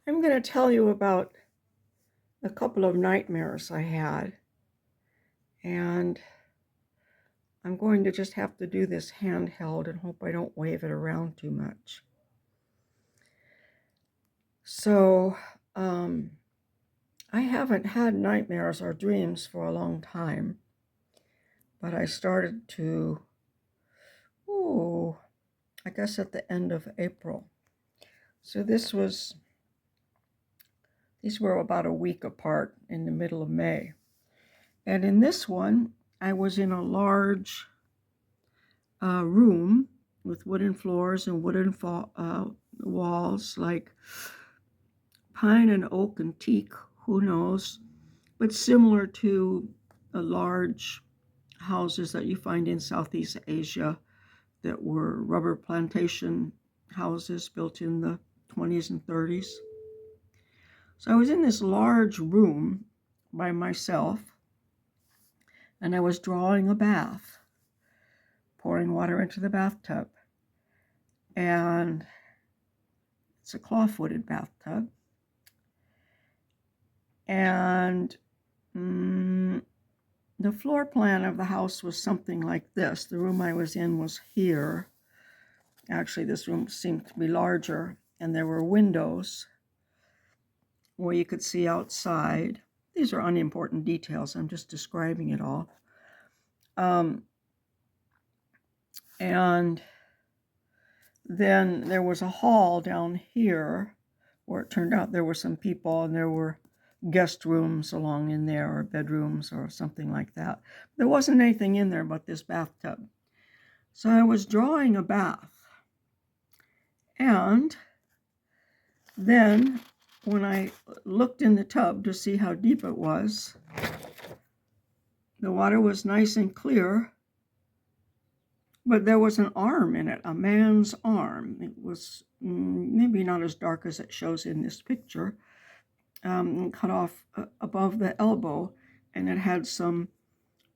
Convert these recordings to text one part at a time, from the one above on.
I'm going to tell you about a couple of nightmares I had, and I'm going to just have to do this handheld and hope I don't wave it around too much. So, I haven't had nightmares or dreams for a long time, but I started to, I guess at the end of April. So these were about a week apart in the middle of May. And in this one, I was in a large room with wooden floors and wooden walls, like pine and oak and teak, who knows, but similar to the large houses that you find in Southeast Asia that were rubber plantation houses built in the 20s and 30s. So I was in this large room by myself, and I was drawing a bath, pouring water into the bathtub. And it's a claw-footed bathtub. And the floor plan of the house was something like this. The room I was in was here. Actually, this room seemed to be larger, and there were windows where you could see outside. These are unimportant details. I'm just describing it all. And then there was a hall down here where it turned out there were some people, and there were guest rooms along in there, or bedrooms or something like that. There wasn't anything in there but this bathtub. So I was drawing a bath. And then when I looked in the tub to see how deep it was, the water was nice and clear, but there was an arm in it, a man's arm. It was maybe not as dark as it shows in this picture, cut off above the elbow, and it had some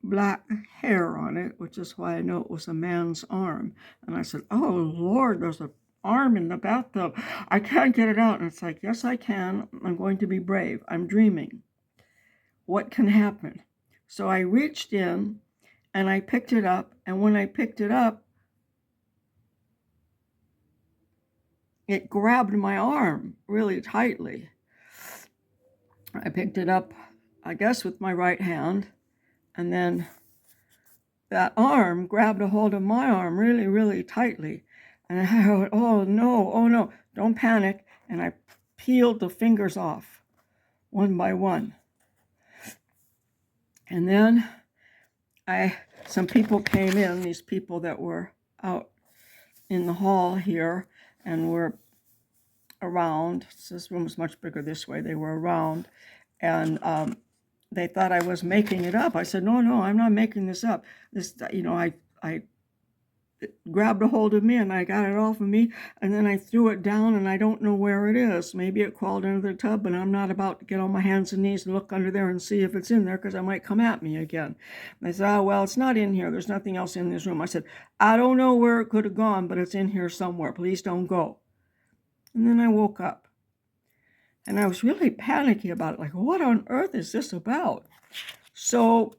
black hair on it, which is why I know it was a man's arm. And I said, "Oh Lord, there's an arm in the bathtub. I can't get it out." And it's like, yes, I can. I'm going to be brave. I'm dreaming. What can happen? So I reached in and I picked it up. And when I picked it up, it grabbed my arm really tightly. I picked it up, I guess, with my right hand. And then that arm grabbed a hold of my arm really, really tightly. And I went, oh no, don't panic. And I peeled the fingers off one by one. And then some people came in, these people that were out in the hall here and were around. This room was much bigger this way. They were around, and they thought I was making it up. I said, no, I'm not making this up. This, I grabbed a hold of me and I got it off of me, and then I threw it down, and I don't know where it is. Maybe it crawled into the tub, but I'm not about to get on my hands and knees and look under there and see if it's in there, because it might come at me again. And they said, oh, well, it's not in here. There's nothing else in this room. I said, I don't know where it could have gone, but it's in here somewhere. Please don't go. And then I woke up. And I was really panicky about it, like, what on earth is this about? So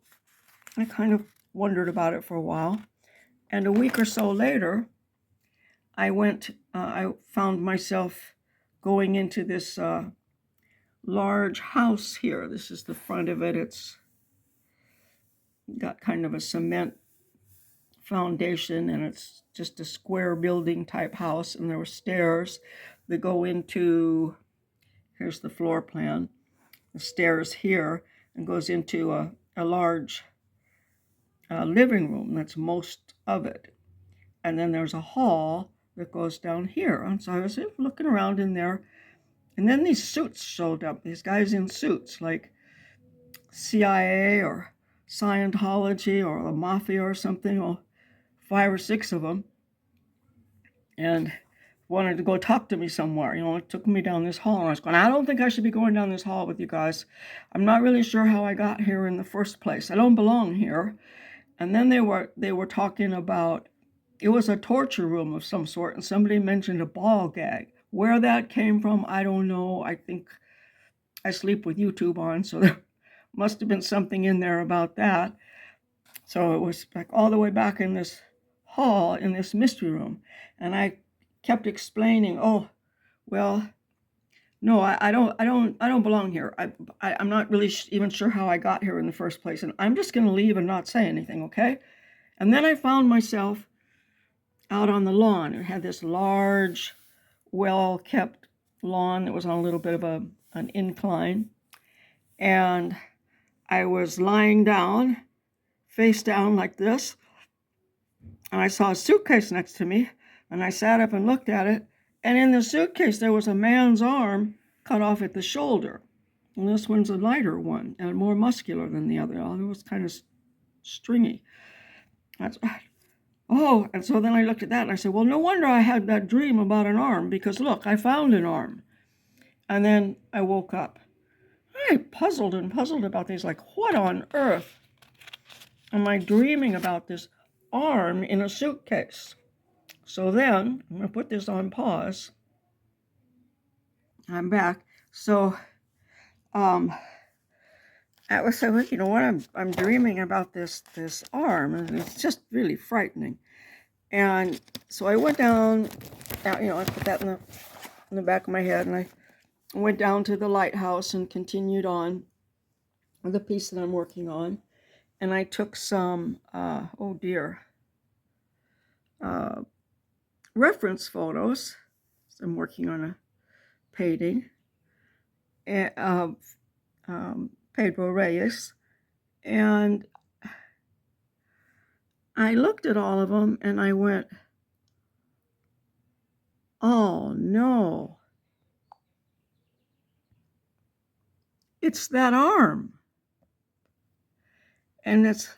I kind of wondered about it for a while. And a week or so later, I found myself going into this large house here. This is the front of it. It's got kind of a cement foundation, and it's just a square building type house. And there were stairs that go into, here's the floor plan, the stairs here, and goes into a large living room. That's most of it. And then there's a hall that goes down here. And so I was looking around in there, and then these suits showed up, these guys in suits, like CIA or Scientology or the Mafia or something, or 5 or 6 of them, and wanted to go talk to me somewhere. It took me down this hall, and I was going, I don't think I should be going down this hall with you guys. I'm not really sure how I got here in the first place. I don't belong here. And then they were talking about, it was a torture room of some sort, and somebody mentioned a ball gag. Where that came from, I don't know. I think I sleep with YouTube on, so there must have been something in there about that. So it was like all the way back in this hall, in this mystery room. And I kept explaining, oh, well, no, I don't belong here. I'm not really even sure how I got here in the first place. And I'm just going to leave and not say anything, okay? And then I found myself out on the lawn. It had this large, well-kept lawn that was on a little bit of an incline. And I was lying down, face down like this. And I saw a suitcase next to me. And I sat up and looked at it. And in the suitcase, there was a man's arm cut off at the shoulder. And this one's a lighter one and more muscular than the other. The other was kind of stringy. Oh, and so then I looked at that and I said, well, no wonder I had that dream about an arm, because look, I found an arm. And then I woke up. I puzzled about things, like, what on earth am I dreaming about this arm in a suitcase? So then, I'm going to put this on pause. I'm back. So, I was saying, you know what, I'm dreaming about this arm, and it's just really frightening. And so I went down, you know, I put that in the back of my head, and I went down to the lighthouse and continued on with the piece that I'm working on. And I took some, reference photos. So I'm working on a painting of Pedro Reyes. And I looked at all of them and I went, oh no, it's that arm. And it's,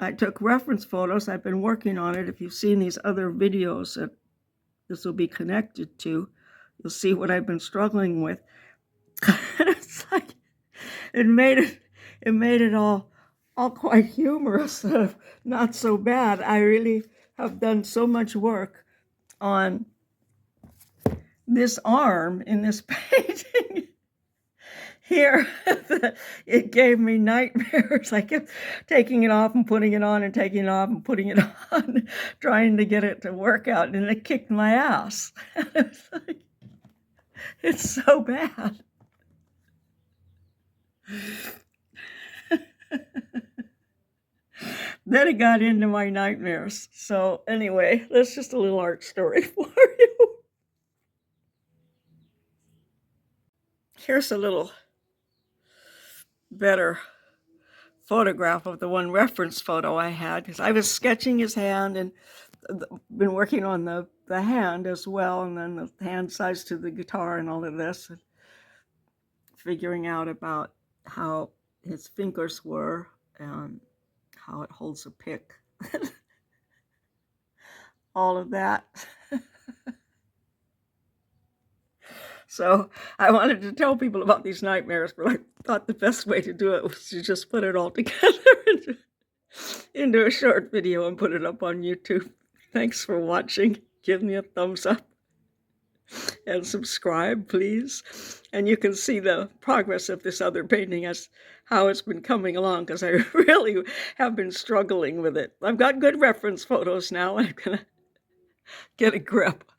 I took reference photos. I've been working on it. If you've seen these other videos that this will be connected to, you'll see what I've been struggling with. It's like, it made it all quite humorous, not so bad. I really have done so much work on this arm in this painting here that it gave me nightmares. I kept taking it off and putting it on and taking it off and putting it on, trying to get it to work out, and it kicked my ass. It's like, it's so bad. Then it got into my nightmares. So anyway, that's just a little art story for you. Here's a little better photograph of the one reference photo I had, because I was sketching his hand and been working on the hand as well, and then the hand size to the guitar and all of this, and figuring out about how his fingers were and how it holds a pick. All of that. So I wanted to tell people about these nightmares, but I thought the best way to do it was to just put it all together into a short video and put it up on YouTube. Thanks for watching. Give me a thumbs up and subscribe, please. And you can see the progress of this other painting as how it's been coming along, because I really have been struggling with it. I've got good reference photos now. I'm gonna get a grip.